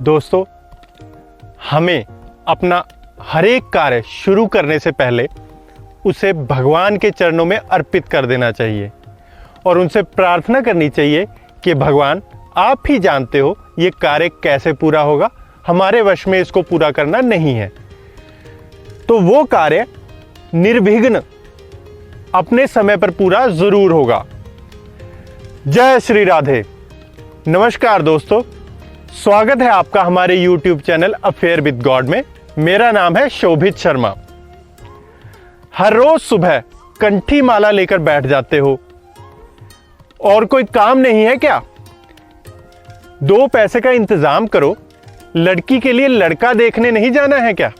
दोस्तों, हमें अपना हर एक कार्य शुरू करने से पहले उसे भगवान के चरणों में अर्पित कर देना चाहिए और उनसे प्रार्थना करनी चाहिए कि भगवान, आप ही जानते हो ये कार्य कैसे पूरा होगा, हमारे वश में इसको पूरा करना नहीं है। तो वो कार्य निर्विघ्न अपने समय पर पूरा जरूर होगा। जय श्री राधे। नमस्कार दोस्तों, स्वागत है आपका हमारे YouTube channel affair with God में। मेरा नाम है शोभित शर्मा। हर रोज सुबह कंठी माला लेकर बैठ जाते हो और कोई काम नहीं है क्या? 2 पैसे का इंतजाम करो, लड़की के लिए लड़का देखने नहीं जाना है क्या?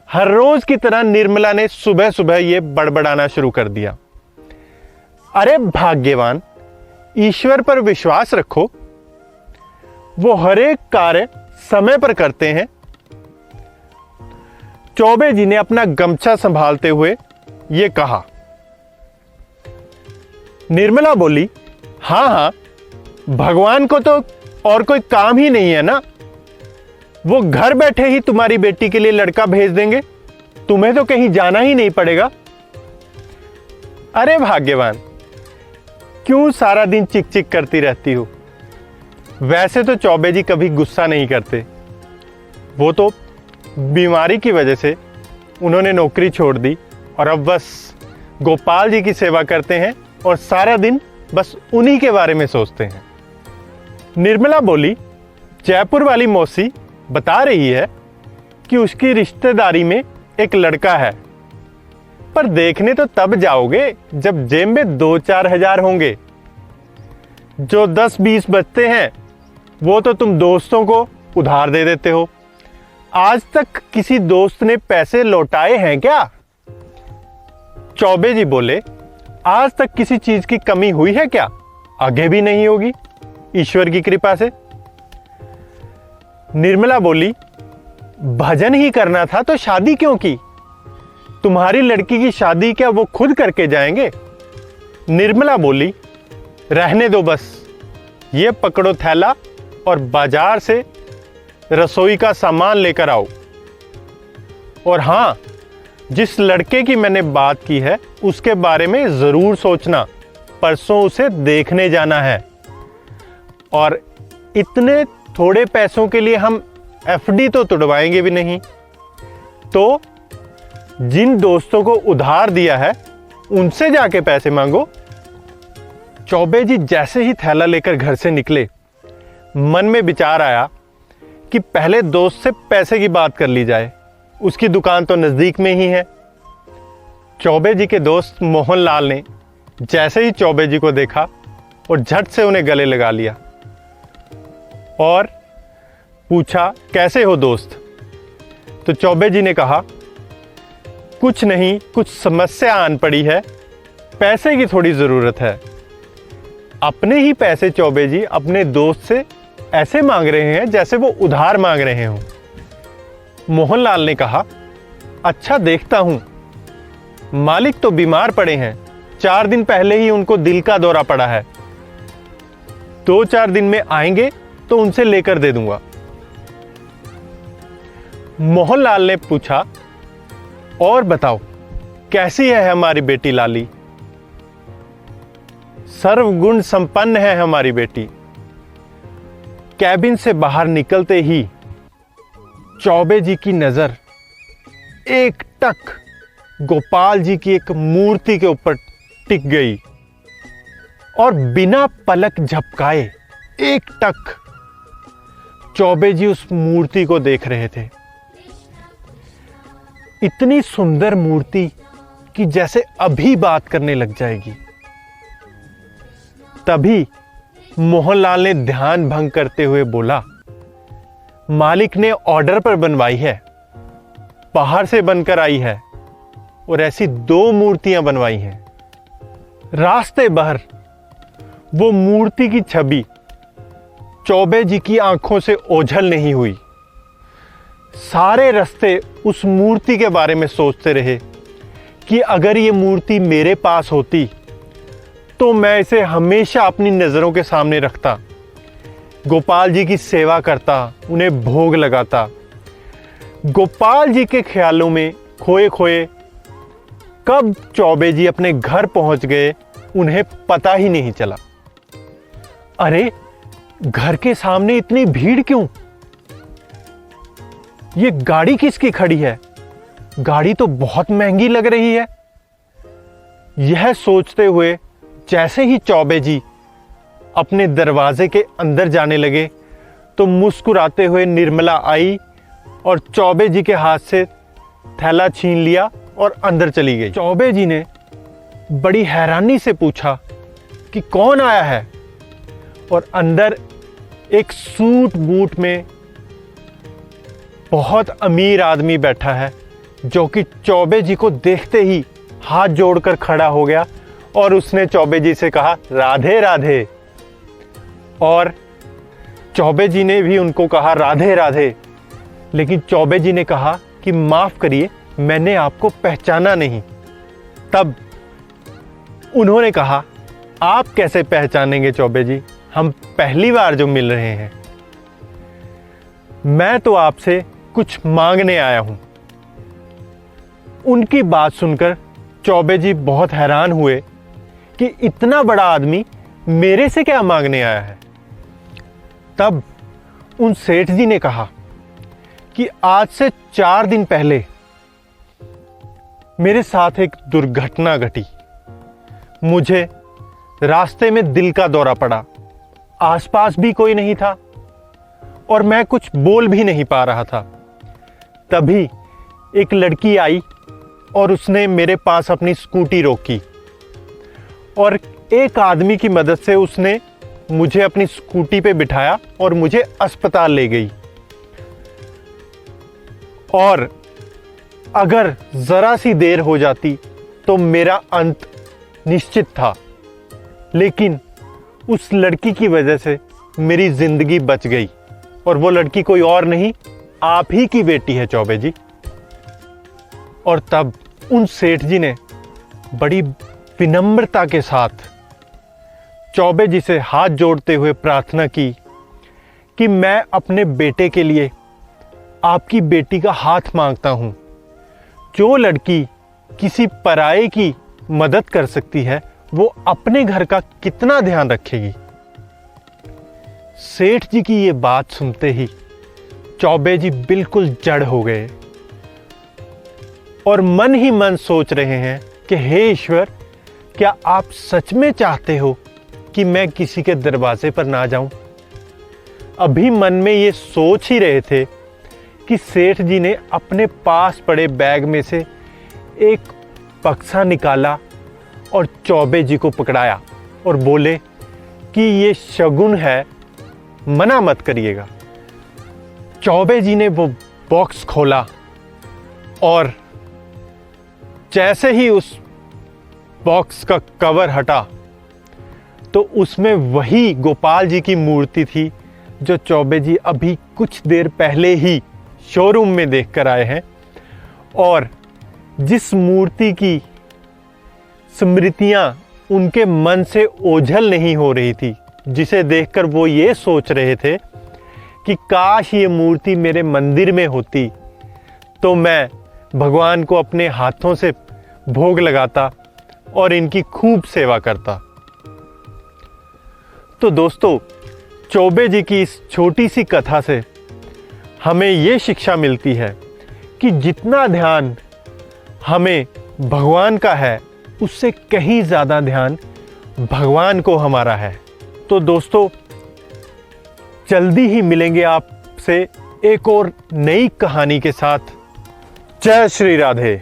हर रोज की तरह निर्मला ने सुबह सुबह यह बड़बड़ाना शुरू कर दिया। अरे भाग्यवान, ईश्वर पर विश्वास रखो, वो हर एक कार्य समय पर करते हैं। चौबे जी ने अपना गमछा संभालते हुए यह कहा। निर्मला बोली, हाँ, भगवान को तो और कोई काम ही नहीं है ना, वो घर बैठे ही तुम्हारी बेटी के लिए लड़का भेज देंगे, तुम्हें तो कहीं जाना ही नहीं पड़ेगा। अरे भाग्यवान, क्यों सारा दिन चिक चिक करती रहती हो? वैसे तो चौबे जी कभी गुस्सा नहीं करते, वो तो बीमारी की वजह से उन्होंने नौकरी छोड़ दी और अब बस गोपाल जी की सेवा करते हैं और सारा दिन बस उन्हीं के बारे में सोचते हैं। निर्मला बोली, जयपुर वाली मौसी बता रही है कि उसकी रिश्तेदारी में एक लड़का है, पर देखने तो तब जाओगे जब जेब में 2-4 हजार होंगे। जो 10-20 बचते हैं वो तो तुम दोस्तों को उधार दे देते हो। आज तक किसी दोस्त ने पैसे लौटाए हैं क्या? चौबे जी बोले, आज तक किसी चीज की कमी हुई है क्या? आगे भी नहीं होगी, ईश्वर की कृपा से। निर्मला बोली, भजन ही करना था तो शादी क्यों की? तुम्हारी लड़की की शादी क्या वो खुद करके जाएंगे? निर्मला बोली, रहने दो, बस ये पकड़ो थैला और बाजार से रसोई का सामान लेकर आओ। और हां, जिस लड़के की मैंने बात की है उसके बारे में जरूर सोचना, परसों उसे देखने जाना है। और इतने थोड़े पैसों के लिए हम एफडी तो तुड़वाएंगे भी नहीं। तो जिन दोस्तों को उधार दिया है उनसे जाके पैसे मांगो। चौबे जी जैसे ही थैला लेकर घर से निकले, मन में विचार आया कि पहले दोस्त से पैसे की बात कर ली जाए, उसकी दुकान तो नजदीक में ही है। चौबे जी के दोस्त मोहनलाल ने जैसे ही चौबे जी को देखा और झट से उन्हें गले लगा लिया और पूछा, कैसे हो दोस्त? तो चौबे जी ने कहा, कुछ नहीं, कुछ समस्या आन पड़ी है, पैसे की थोड़ी जरूरत है। अपने ही पैसे चौबे जी अपने दोस्त से ऐसे मांग रहे हैं जैसे वो उधार मांग रहे हों। मोहनलाल ने कहा, अच्छा देखता हूं। मालिक तो बीमार पड़े हैं, 4 दिन पहले ही उनको दिल का दौरा पड़ा है। 2-4 दिन में आएंगे तो उनसे लेकर दे दूंगा। मोहनलाल ने पूछा, और बताओ कैसी है हमारी बेटी लाली? सर्वगुण संपन्न है हमारी बेटी। कैबिन से बाहर निकलते ही चौबे जी की नजर एक टक गोपाल जी की एक मूर्ति के ऊपर टिक गई और बिना पलक झपकाए एक टक चौबे जी उस मूर्ति को देख रहे थे। इतनी सुंदर मूर्ति कि जैसे अभी बात करने लग जाएगी। तभी मोहनलाल ने ध्यान भंग करते हुए बोला, मालिक ने ऑर्डर पर बनवाई है, बाहर से बनकर आई है और ऐसी 2 मूर्तियां बनवाई हैं। रास्ते भर वो मूर्ति की छवि चौबे जी की आंखों से ओझल नहीं हुई। सारे रास्ते उस मूर्ति के बारे में सोचते रहे कि अगर ये मूर्ति मेरे पास होती तो मैं इसे हमेशा अपनी नजरों के सामने रखता, गोपाल जी की सेवा करता, उन्हें भोग लगाता। गोपाल जी के ख्यालों में खोए खोए कब चौबे जी अपने घर पहुंच गए उन्हें पता ही नहीं चला। अरे, घर के सामने इतनी भीड़ क्यों? ये गाड़ी किसकी खड़ी है? गाड़ी तो बहुत महंगी लग रही है। यह सोचते हुए जैसे ही चौबे जी अपने दरवाजे के अंदर जाने लगे तो मुस्कुराते हुए निर्मला आई और चौबे जी के हाथ से थैला छीन लिया और अंदर चली गई। चौबे जी ने बड़ी हैरानी से पूछा कि कौन आया है, और अंदर एक सूट बूट में बहुत अमीर आदमी बैठा है, जो कि चौबे जी को देखते ही हाथ जोड़कर खड़ा हो गया और उसने चौबे जी से कहा, राधे राधे। और चौबे जी ने भी उनको कहा, राधे राधे। लेकिन चौबे जी ने कहा कि माफ करिए, मैंने आपको पहचाना नहीं। तब उन्होंने कहा, आप कैसे पहचानेंगे चौबे जी, हम पहली बार जो मिल रहे हैं। मैं तो आपसे कुछ मांगने आया हूं। उनकी बात सुनकर चौबे जी बहुत हैरान हुए कि इतना बड़ा आदमी मेरे से क्या मांगने आया है। तब उन सेठ जी ने कहा कि आज से 4 दिन पहले मेरे साथ एक दुर्घटना घटी। मुझे रास्ते में दिल का दौरा पड़ा। आसपास भी कोई नहीं था और मैं कुछ बोल भी नहीं पा रहा था। तभी एक लड़की आई और उसने मेरे पास अपनी स्कूटी रोकी और एक आदमी की मदद से उसने मुझे अपनी स्कूटी पे बिठाया और मुझे अस्पताल ले गई। और अगर जरा सी देर हो जाती तो मेरा अंत निश्चित था, लेकिन उस लड़की की वजह से मेरी जिंदगी बच गई। और वो लड़की कोई और नहीं, आप ही की बेटी है चौबे जी। और तब उन सेठ जी ने बड़ी विनम्रता के साथ चौबे जी से हाथ जोड़ते हुए प्रार्थना की कि मैं अपने बेटे के लिए आपकी बेटी का हाथ मांगता हूं। जो लड़की किसी पराये की मदद कर सकती है, वो अपने घर का कितना ध्यान रखेगी। सेठ जी की ये बात सुनते ही चौबे जी बिल्कुल जड़ हो गए और मन ही मन सोच रहे हैं कि हे ईश्वर, क्या आप सच में चाहते हो कि मैं किसी के दरवाजे पर ना जाऊं? अभी मन में ये सोच ही रहे थे कि सेठ जी ने अपने पास पड़े बैग में से एक बक्सा निकाला और चौबे जी को पकड़ाया और बोले कि ये शगुन है, मना मत करिएगा। चौबे जी ने वो बॉक्स खोला और जैसे ही उस बॉक्स का कवर हटा तो उसमें वही गोपाल जी की मूर्ति थी जो चौबे जी अभी कुछ देर पहले ही शोरूम में देखकर आए हैं, और जिस मूर्ति की स्मृतियां उनके मन से ओझल नहीं हो रही थी, जिसे देखकर वो ये सोच रहे थे कि काश ये मूर्ति मेरे मंदिर में होती तो मैं भगवान को अपने हाथों से भोग लगाता और इनकी खूब सेवा करता। तो दोस्तों, चौबे जी की इस छोटी सी कथा से हमें ये शिक्षा मिलती है कि जितना ध्यान हमें भगवान का है, उससे कहीं ज़्यादा ध्यान भगवान को हमारा है। तो दोस्तों, जल्दी ही मिलेंगे आपसे एक और नई कहानी के साथ। जय श्री राधे।